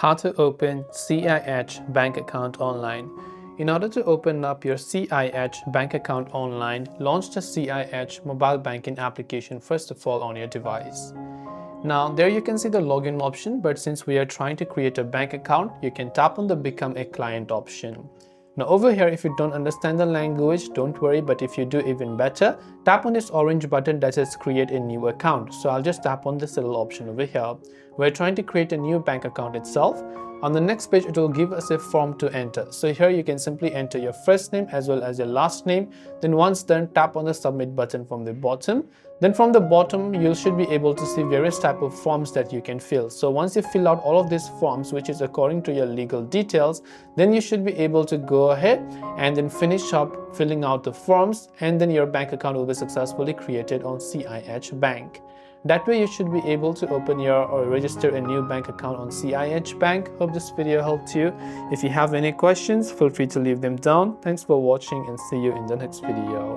How to open CIH bank account online. In order to open up your CIH bank account online, launch the CIH mobile banking application first of all on your device. Now there you can see the login option, but since we are trying to create a bank account, you can tap on the become a client option. Now over here, if you don't understand the language, don't worry, but if you do, even better, tap on this orange button that says create a new account. So I'll just tap on this little option over here. We're trying to create a new bank account itself. On the next page, it will give us a form to enter. So here you can simply enter your first name as well as your last name. Then once done, tap on the submit button from the bottom. Then from the bottom, you should be able to see various type of forms that you can fill. So once you fill out all of these forms, which is according to your legal details, then you should be able to go ahead and then finish up filling out the forms, and then your bank account will be successfully created on CIH Bank. That way you should be able to open your or register a new bank account on CIH Bank. Hope this video helped you. If you have any questions, feel free to leave them down. Thanks for watching and see you in the next video.